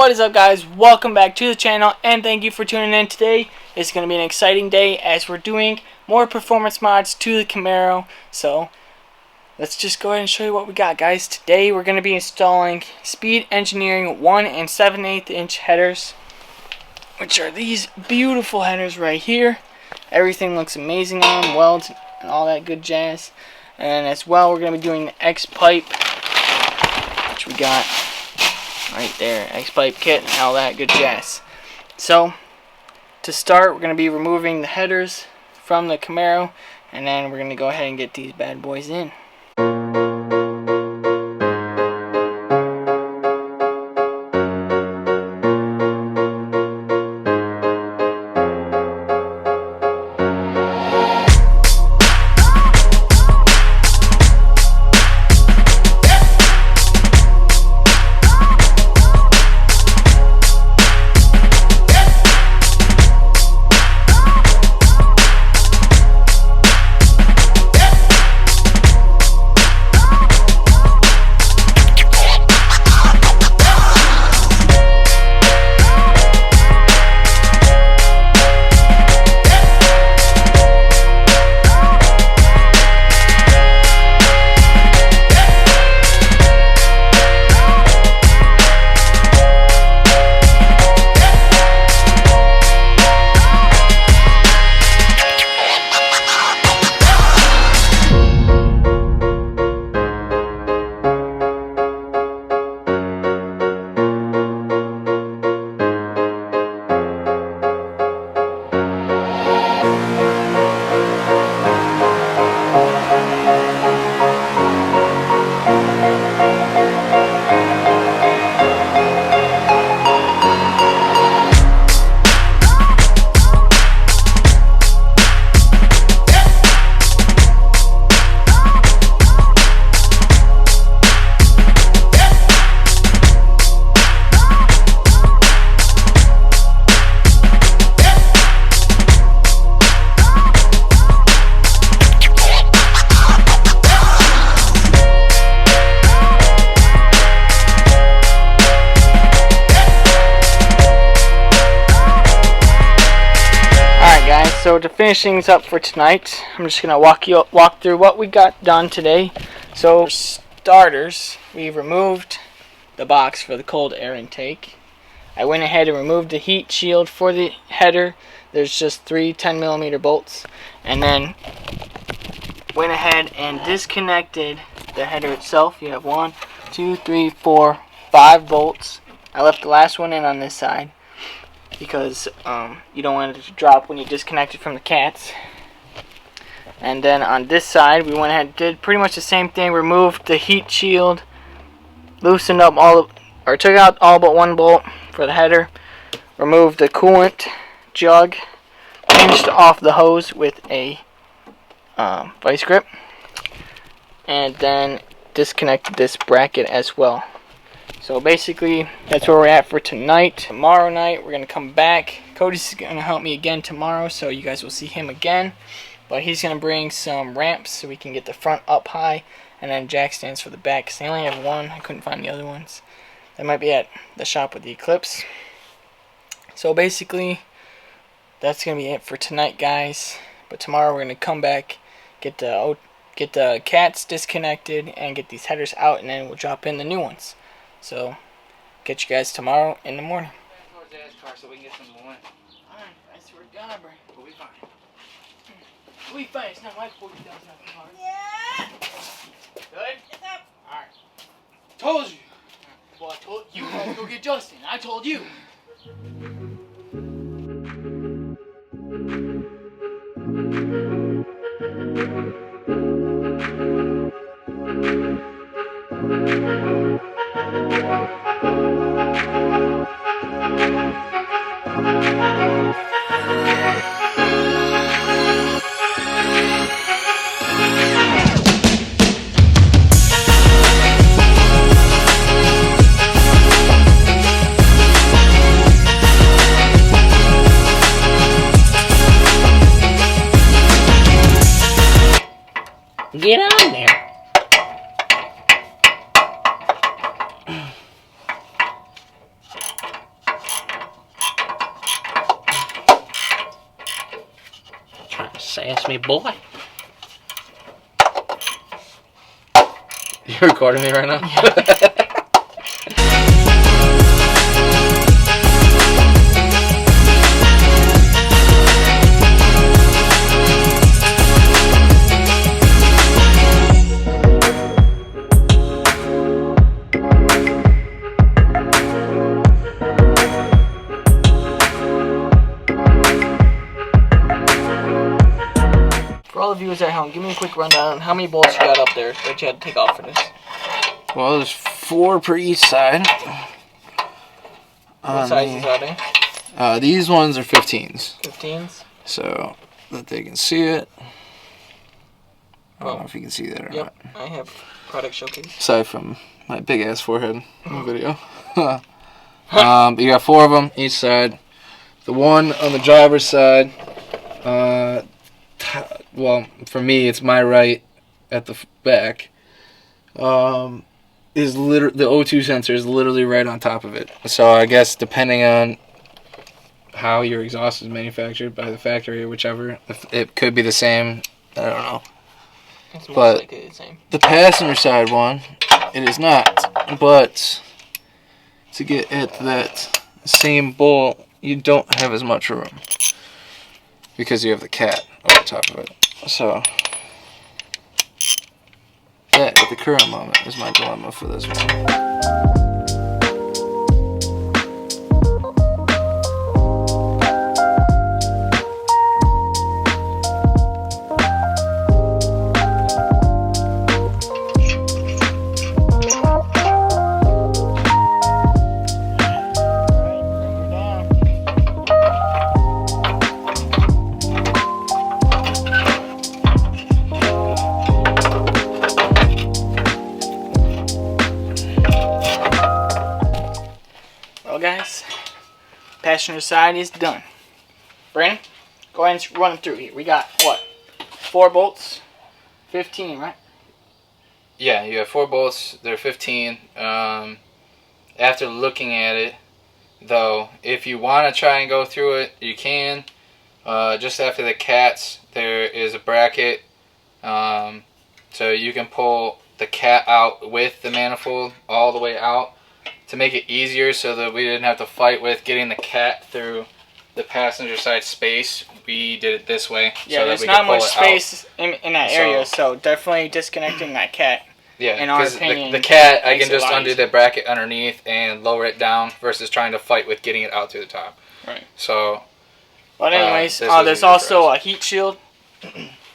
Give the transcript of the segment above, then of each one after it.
What is up, guys? Welcome back to the channel and thank you for tuning in. Today is going to be an exciting day as we're doing more performance mods to the Camaro. So let's just go ahead and show you what we got, guys. Today we're going to be installing Speed Engineering 1 7/8 inch headers, which are these beautiful headers right here. Everything looks amazing on them, welds and all that good jazz. And as well, we're going to be doing the X pipe, which we got right there, X-pipe kit and all that good jazz. So to start, we're going to be removing the headers from the Camaro, and then we're going to go ahead and get these bad boys in. So to finish things up for tonight, I'm just gonna walk through what we got done today. So for starters, we removed the box for the cold air intake. I went ahead and removed the heat shield for the header. There's just 3 10mm bolts, and then went ahead and disconnected the header itself. You have 1, 2, 3, 4, 5 bolts. I left the last one in on this side because you don't want it to drop when you disconnect it from the cats. And then on this side, we went ahead and did pretty much the same thing. Removed the heat shield, loosened up took out all but 1 bolt for the header, removed the coolant jug, pinched off the hose with a vice grip, and then disconnected this bracket as well. So basically, that's where we're at for tonight. Tomorrow night, we're going to come back. Cody's going to help me again tomorrow, so you guys will see him again. But he's going to bring some ramps so we can get the front up high, and then jack stands for the back, because they only have 1. I couldn't find the other ones. They might be at the shop with the Eclipse. So basically, that's going to be it for tonight, guys. But tomorrow, we're going to come back, get the cats disconnected, and get these headers out, and then we'll drop in the new ones. So, get you guys tomorrow in the morning. So we can get some more. Alright, I swear to God, bro. We'll be fine. We'll be fine. It's not like 40,000 cars. Yeah. Good? What's up? Alright. Told you. Well, I told you had to go get Justin. I told you. Get on there. ask me, boy. You're recording me right now? For all the viewers at home, give me a quick rundown on how many bolts you got up there that you had to take off for this. Well, there's 4 per each side. What sizes are they? These ones are 15s. 15s? So that they can see it. I don't Oh. know if you can see that or Yep, not. I have product showcase. Aside from my big ass forehead in the video. But you got 4 of them each side. The one on the driver's side, well, for me, it's my right at the back. Is literally the O2 sensor is literally right on top of it. So I guess depending on how your exhaust is manufactured by the factory or whichever, it could be the same. I don't know. It's most But likely the same. the passenger side one, it is not. But to get at that same bolt, you don't have as much room because you have the cat over top of it. So that, at the current moment, is my dilemma for this one. Well, guys, passenger side is done. Brandon, go ahead and run them through here. We got, what, 4 bolts? 15, right? Yeah, you have 4 bolts. They're 15. After looking at it, though, if you want to try and go through it, you can. Just after the cats, there is a bracket. So you can pull the cat out with the manifold all the way out to make it easier so that we didn't have to fight with getting the cat through the passenger side space. We did it this way. Yeah, so there's that we not could pull much it space in that area, So- so definitely disconnecting that cat. Yeah, in our because opinion, the cat, I makes can it a just lot undo easier. the bracket underneath and lower it down versus trying to fight with getting it out through the top. Right. So, But anyways, this was there's easier for also us. a heat shield.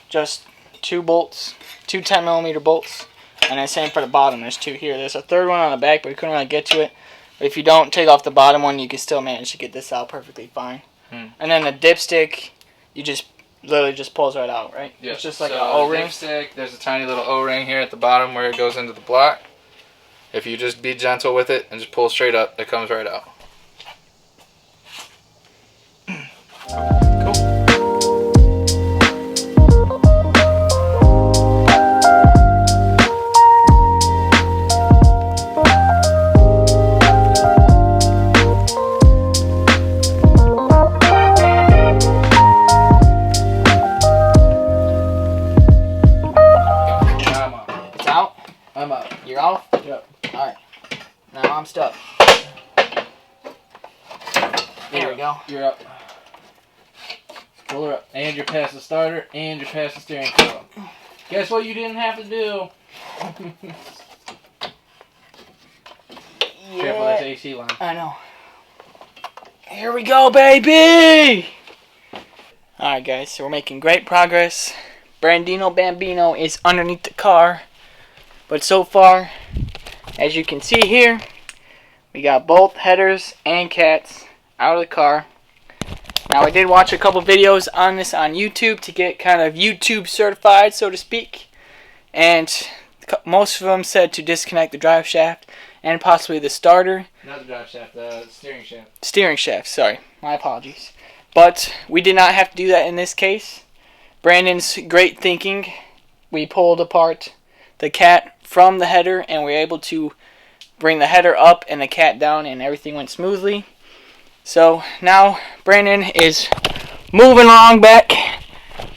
Just 2 bolts, 2 10mm bolts. And then same for the bottom, there's 2 here. There's a third one on the back, but we couldn't really get to it. But if you don't take off the bottom one, you can still manage to get this out perfectly fine. And then the dipstick, you just literally just pulls right out, right? yeah, It's just like so an O-ring. dipstick, there's a tiny little O-ring here at the bottom where it goes into the block. If you just be gentle with it and just pull straight up, it comes right out. It's out. I'm out. You're off? Yep. Alright. Now I'm stuck. There we go. You're up. Pull her up. And you're past the starter, and you're past the steering column. Guess what you didn't have to do? Careful, that's AC line. I know. Here we go, baby! Alright, guys, so we're making great progress. Brandino Bambino is underneath the car. But so far, as you can see here, we got both headers and cats out of the car. Now, I did watch a couple videos on this on YouTube to get kind of YouTube certified, so to speak. And most of them said to disconnect the drive shaft and possibly the starter. Not the drive shaft, the steering shaft. Steering shaft, sorry. My apologies. But we did not have to do that in this case. Brandon's great thinking. We pulled apart the cat from the header and we were able to bring the header up and the cat down and everything went smoothly. So now Brandon is moving along back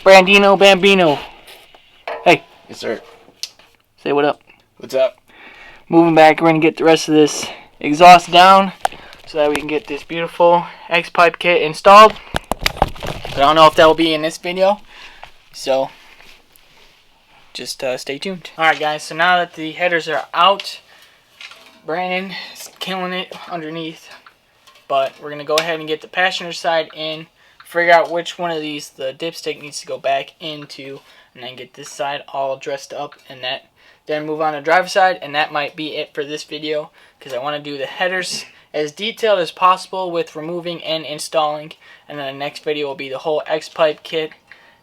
Brandino Bambino. Hey. Yes, sir. Say what up. What's up? Moving back, we're going to get the rest of this exhaust down so that we can get this beautiful X-Pipe kit installed. I don't know if that will be in this video, so just stay tuned. Alright guys, so now that the headers are out, Brandon is killing it underneath, but we're going to go ahead and get the passenger side in, figure out which one of these the dipstick needs to go back into, and then get this side all dressed up, and that then move on to driver's side. And that might be it for this video, because I want to do the headers as detailed as possible with removing and installing, and then the next video will be the whole X-Pipe kit,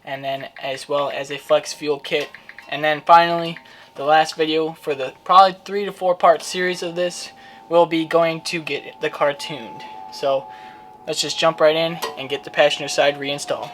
and then as well as a flex fuel kit. And then finally, the last video for the probably 3 to 4 part series of this will be going to get the car tuned. So let's just jump right in and get the passenger side reinstalled.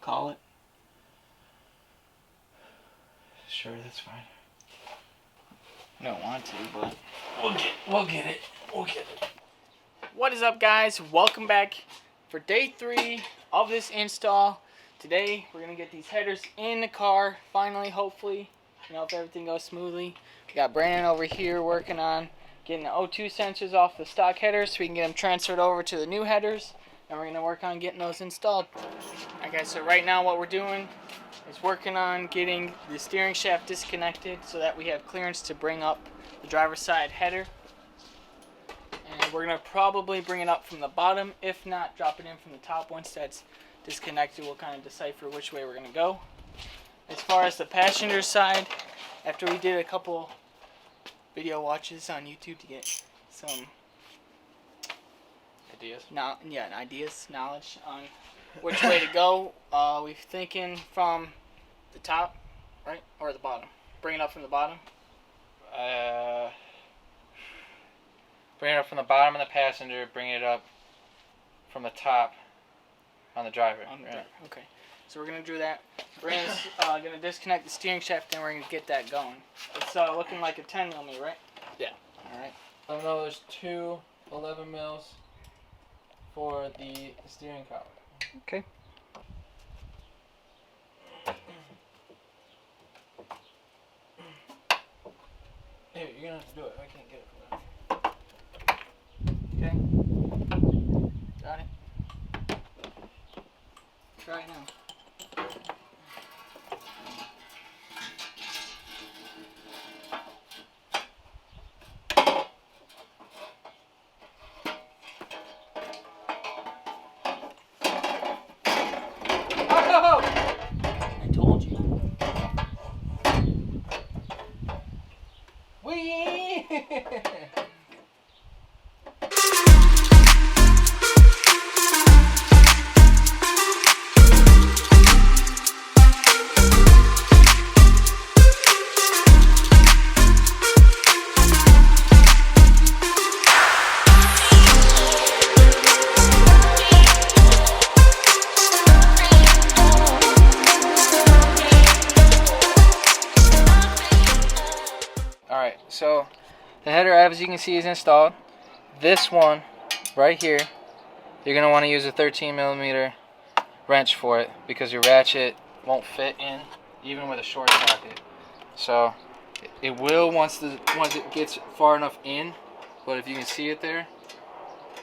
Call it? Sure, that's fine. I don't want to, but We'll get it. what is up, guys? Welcome back for day 3 of this install. Today we're gonna get these headers in the car finally, hopefully, if everything goes smoothly. We got Brandon over here working on getting the O2 sensors off the stock headers so we can get them transferred over to the new headers, and we're going to work on getting those installed. Okay, so right now what we're doing is working on getting the steering shaft disconnected so that we have clearance to bring up the driver's side header. And we're going to probably bring it up from the bottom. If not, drop it in from the top. Once that's disconnected, we'll kind of decipher which way we're going to go. As far as the passenger side, after we did a couple video watches on YouTube to get some ideas, knowledge on which way to go, we're thinking from the top, right, or the bottom. Bring it up from the bottom. Bring it up from the bottom of the passenger. Bring it up from the top on the driver. Okay. So we're gonna do that. Brandon's gonna disconnect the steering shaft, and we're gonna get that going. It's looking like a 10mm, right? Yeah. All right. I know there's 2 11 mils for the steering column. Okay. Hey, you're gonna have to do it. I can't get it from Okay. Got it. Try it now. I told you. Whee! Alright, so the header, as you can see, is installed. This one right here, you're going to want to use a 13mm wrench for it because your ratchet won't fit in even with a short socket. So it will once it gets far enough in, but if you can see it there,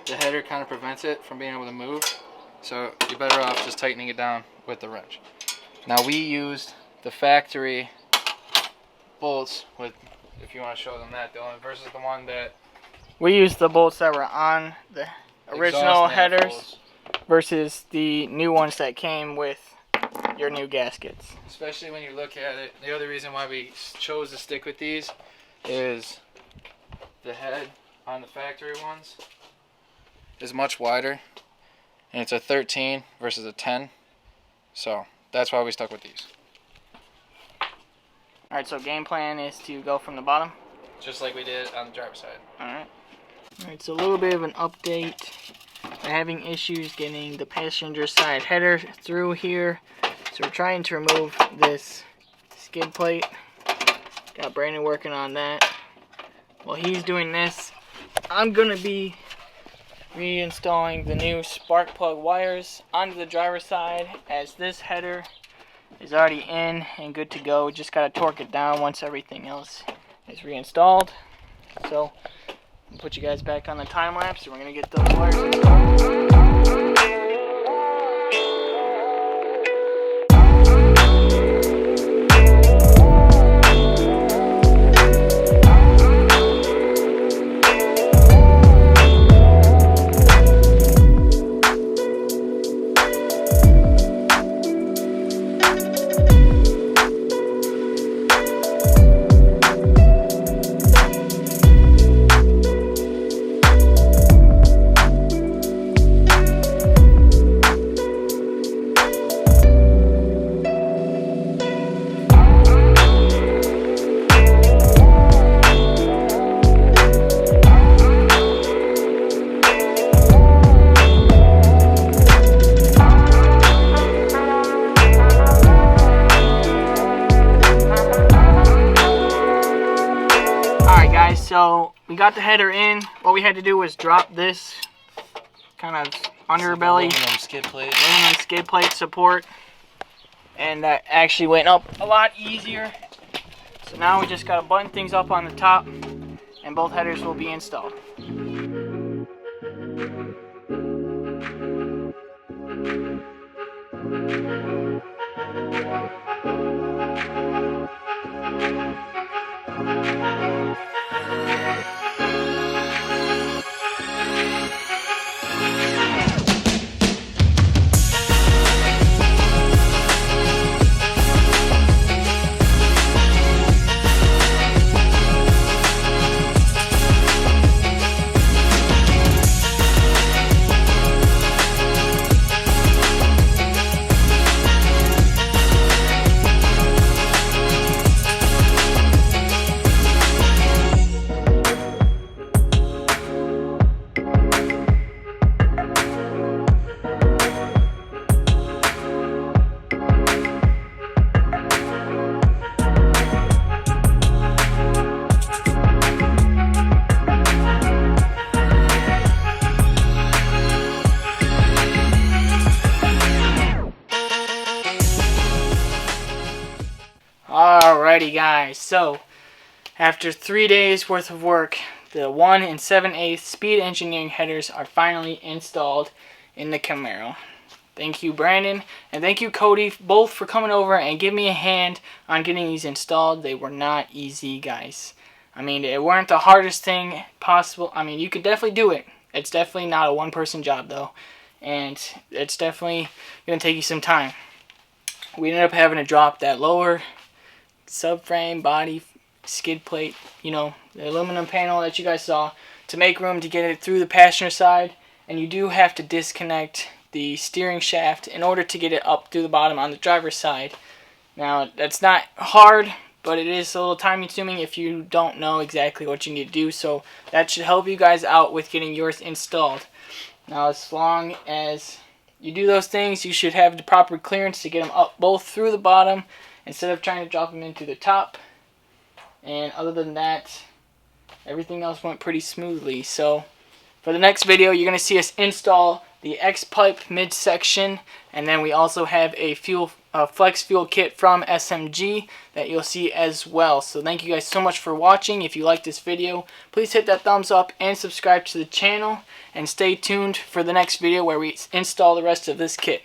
the header kind of prevents it from being able to move. So you're better off just tightening it down with the wrench. Now we used the factory bolts with, if you want to show them that, Dylan, versus the one that we used the bolts that were on the original headers versus the new ones that came with your new gaskets. Especially when you look at it, the other reason why we chose to stick with these is the head on the factory ones is much wider, and it's a 13 versus a 10, so that's why we stuck with these. Alright, so game plan is to go from the bottom? Just like we did on the driver's side. Alright, so a little bit of an update. We're having issues getting the passenger side header through here, so we're trying to remove this skid plate. Got Brandon working on that. While he's doing this, I'm going to be reinstalling the new spark plug wires onto the driver's side, as this header is already in and good to go. Just got to torque it down once everything else is reinstalled. So I'll put you guys back on the time lapse, and we're going to get those wires installed. So we got the header in. What we had to do was drop this kind of underbelly aluminum skid plate support, and that actually went up a lot easier. So now we just got to button things up on the top, and both headers will be installed. Alrighty guys, so after 3 days worth of work, the 1 7/8 speed engineering headers are finally installed in the Camaro. Thank you Brandon and thank you Cody both for coming over and giving me a hand on getting these installed. They were not easy, guys. I mean, it weren't the hardest thing possible. I mean, you could definitely do it. It's definitely not a one-person job though, and it's definitely going to take you some time. We ended up having to drop that lower subframe body skid plate, you know, the aluminum panel that you guys saw, to make room to get it through the passenger side, and you do have to disconnect the steering shaft in order to get it up through the bottom on the driver's side. Now that's not hard, but it is a little time consuming if you don't know exactly what you need to do, so that should help you guys out with getting yours installed. Now as long as you do those things, you should have the proper clearance to get them up both through the bottom instead of trying to drop them into the top. And other than that, everything else went pretty smoothly. So for the next video, you're going to see us install the X-pipe midsection, and then we also have a flex fuel kit from SMG that you'll see as well. So thank you guys so much for watching. If you like this video, please hit that thumbs up and subscribe to the channel, and stay tuned for the next video where we install the rest of this kit.